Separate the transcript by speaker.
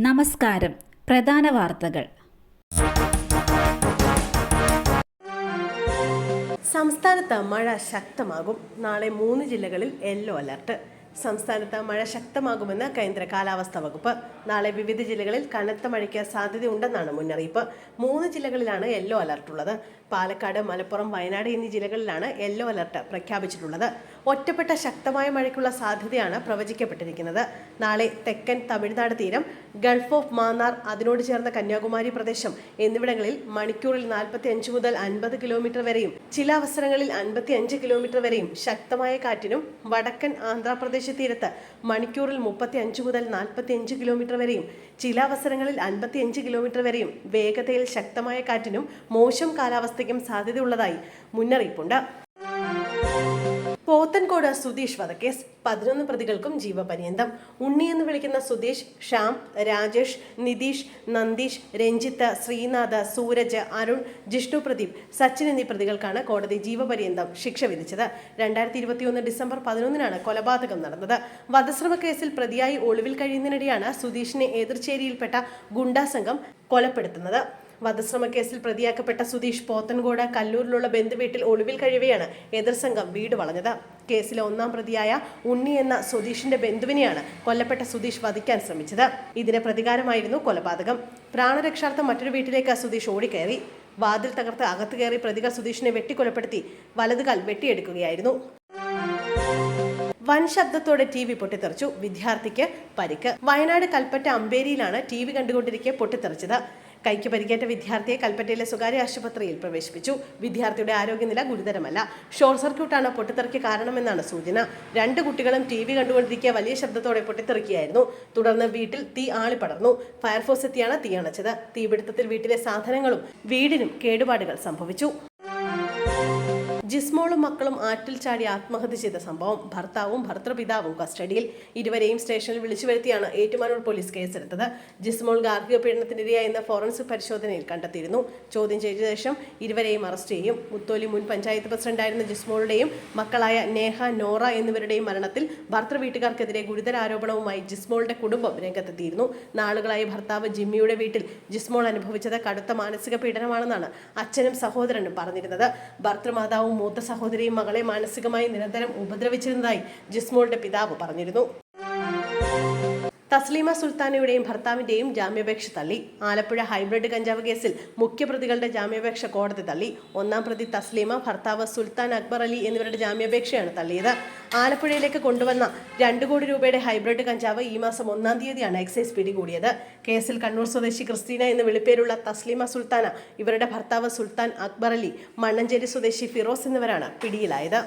Speaker 1: നമസ്കാരം. പ്രധാന വാർത്തകൾ.
Speaker 2: സംസ്ഥാനത്ത് മഴ ശക്തമാകും. നാളെ 3 ജില്ലകളിൽ യെല്ലോ അലർട്ട്. സംസ്ഥാനത്ത് മഴ ശക്തമാകുമെന്ന് കേന്ദ്ര കാലാവസ്ഥാ വകുപ്പ്. നാളെ വിവിധ ജില്ലകളിൽ കനത്ത മഴയ്ക്ക് സാധ്യതയുണ്ടെന്നാണ് മുന്നറിയിപ്പ്. 3 ജില്ലകളിലാണ് യെല്ലോ അലർട്ട് ഉള്ളത്. പാലക്കാട്, മലപ്പുറം, വയനാട് എന്നീ ജില്ലകളിലാണ് യെല്ലോ അലർട്ട് പ്രഖ്യാപിച്ചിട്ടുള്ളത്. ഒറ്റപ്പെട്ട ശക്തമായ മഴയ്ക്കുള്ള സാധ്യതയാണ് പ്രവചിക്കപ്പെട്ടിരിക്കുന്നത്. നാളെ തെക്കൻ തമിഴ്നാട് തീരം, ഗൾഫ് ഓഫ് മാന്നാർ, അതിനോട് ചേർന്ന കന്യാകുമാരി പ്രദേശം എന്നിവിടങ്ങളിൽ മണിക്കൂറിൽ 45 മുതൽ 50 കിലോമീറ്റർ വരെയും ചില അവസരങ്ങളിൽ 55 കിലോമീറ്റർ വരെയും ശക്തമായ കാറ്റിനും വടക്കൻ ആന്ധ്രാപ്രദേശ് തീരത്ത് മണിക്കൂറിൽ 35 മുതൽ 45 കിലോമീറ്റർ വരെയും ചില അവസരങ്ങളിൽ 55 കിലോമീറ്റർ വരെയും വേഗതയിൽ ശക്തമായ കാറ്റിനും മോശം കാലാവസ്ഥയ്ക്കും സാധ്യതയുള്ളതായി മുന്നറിയിപ്പുണ്ട്. പോത്തൻകോട് സുധീഷ് വധക്കേസ് 11 പ്രതികൾക്കും ജീവപര്യന്തം. ഉണ്ണി എന്ന് വിളിക്കുന്ന സുധീഷ്, ശ്യാം, രാജേഷ്, നിതീഷ്, നന്ദീഷ്, രഞ്ജിത്ത്, ശ്രീനാഥ്, സൂരജ്, അരുൺ, ജിഷ്ണു പ്രദീപ്, സച്ചിൻ എന്നീ പ്രതികൾക്കാണ് കോടതി ജീവപര്യന്തം ശിക്ഷ വിധിച്ചത്. 2021 ഡിസംബർ 11 കൊലപാതകം നടന്നത്. വധശ്രമ കേസിൽ പ്രതിയായി ഒളിവിൽ കഴിയുന്നതിനിടെയാണ് സുധീഷിനെ എതിർചേരിയിൽപ്പെട്ട ഗുണ്ടാ സംഘം കൊലപ്പെടുത്തുന്നത്. വധശ്രമക്കേസിൽ പ്രതിയാക്കപ്പെട്ട സുധീഷ് പോത്തൻകോട് കല്ലൂരിലുള്ള ബന്ധുവീട്ടിൽ ഒളിവിൽ കഴിയവെയാണ് എതിർസംഘം വീട് വളഞ്ഞത്. കേസിലെ 1-ാം പ്രതിയായ ഉണ്ണി എന്ന സുധീഷിന്റെ ബന്ധുവിനെയാണ് കൊല്ലപ്പെട്ട സുധീഷ് വധിക്കാൻ ശ്രമിച്ചത്. ഇതിന് പ്രതികാരമായിരുന്നു കൊലപാതകം. പ്രാണരക്ഷാർത്ഥം മറ്റൊരു വീട്ടിലേക്ക് സുധീഷ് ഓടിക്കയറി. വാതിൽ തകർത്ത് അകത്ത് കയറി പ്രതികൾ സുധീഷിനെ വെട്ടിക്കൊലപ്പെടുത്തി വലതുകാൽ വെട്ടിയെടുക്കുകയായിരുന്നു. വൻ ശബ്ദത്തോടെ TV പൊട്ടിത്തെറിച്ചു. വിദ്യാർത്ഥിക്ക് പരിക്ക്. വയനാട് കൽപ്പറ്റ അമ്പേരിയിലാണ് TV കണ്ടുകൊണ്ടിരിക്കെ പൊട്ടിത്തെറിച്ചത്. കൈക്ക് പരിക്കേറ്റ വിദ്യാർത്ഥിയെ കൽപ്പറ്റയിലെ സ്വകാര്യ ആശുപത്രിയിൽ പ്രവേശിപ്പിച്ചു. വിദ്യാർത്ഥിയുടെ ആരോഗ്യനില ഗുരുതരമല്ല. ഷോർട്ട് സർക്യൂട്ടാണ് പൊട്ടിത്തെറിക്ക് കാരണമെന്നാണ് സൂചന. 2 കുട്ടികളും TV കണ്ടുകൊണ്ടിരിക്കെ വലിയ ശബ്ദത്തോടെ പൊട്ടിത്തെറിക്കുകയായിരുന്നു. തുടർന്ന് വീട്ടിൽ തീ ആളിപ്പടർന്നു. ഫയർഫോഴ്സ് എത്തിയാണ് തീ അണച്ചത്. തീപിടുത്തത്തിൽ വീട്ടിലെ സാധനങ്ങളും വീടിനും കേടുപാടുകൾ സംഭവിച്ചു. ജിസ്മോളും മക്കളും ആറ്റിൽ ചാടി ആത്മഹത്യ ചെയ്ത സംഭവം. ഭർത്താവും ഭർത്തൃപിതാവും കസ്റ്റഡിയിൽ. ഇരുവരെയും സ്റ്റേഷനിൽ വിളിച്ചു വരുത്തിയാണ് ഏറ്റുമാനൂർ പോലീസ് കേസെടുത്തത്. ജിസ്മോൾ ഗാർഹിക പീഡനത്തിനിരയായെന്ന് ഫോറൻസിക് പരിശോധനയിൽ കണ്ടെത്തിയിരുന്നു. ചോദ്യം ചെയ്ത ശേഷം ഇരുവരെയും അറസ്റ്റ് ചെയ്യും. മുത്തോലി മുൻ പഞ്ചായത്ത് പ്രസിഡന്റായിരുന്ന ജിസ്മോളുടെയും മക്കളായ നേഹ, നോറ എന്നിവരുടെയും മരണത്തിൽ ഭർത്തൃ വീട്ടുകാർക്കെതിരെ ഗുരുതര ആരോപണവുമായി ജിസ്മോളുടെ കുടുംബം രംഗത്തെത്തിയിരുന്നു. നാളുകളായി ഭർത്താവ് ജിമ്മിയുടെ വീട്ടിൽ ജിസ്മോൾ അനുഭവിച്ചത് കടുത്ത മാനസിക പീഡനമാണെന്നാണ് അച്ഛനും സഹോദരനും പറഞ്ഞിരുന്നത്. ഭർത്തൃമാതാവും മൂത്ത സഹോദരിയും മകളെ മാനസികമായി നിരന്തരം ഉപദ്രവിച്ചിരുന്നതായി ജിസ്മോളുടെ പിതാവ് പറഞ്ഞിരുന്നു. തസ്ലീമ സുൽത്താനയുടെയും ഭർത്താവിന്റെയും ജാമ്യാപേക്ഷ തള്ളി. ആലപ്പുഴ ഹൈബ്രിഡ് കഞ്ചാവ് കേസിൽ മുഖ്യപ്രതികളുടെ ജാമ്യാപേക്ഷ കോടതി തള്ളി. 1-ാം പ്രതി തസ്ലീമ, ഭർത്താവ് സുൽത്താൻ അക്ബർ അലി എന്നിവരുടെ ജാമ്യാപേക്ഷയാണ് തള്ളിയത്. ആലപ്പുഴയിലേക്ക് കൊണ്ടുവന്ന 2 കോടി രൂപയുടെ ഹൈബ്രിഡ് കഞ്ചാവ് ഈ മാസം 1-ാം തീയതിയാണ് എക്സൈസ് പിടികൂടിയത്. കേസിൽ കണ്ണൂർ സ്വദേശി ക്രിസ്റ്റീന എന്ന് വിളിപ്പേരുള്ള തസ്ലീമ സുൽത്താന, ഇവരുടെ ഭർത്താവ് സുൽത്താൻ അക്ബർ അലി, മണ്ണഞ്ചേരി സ്വദേശി ഫിറോസ് എന്നിവരാണ് പിടിയിലായത്.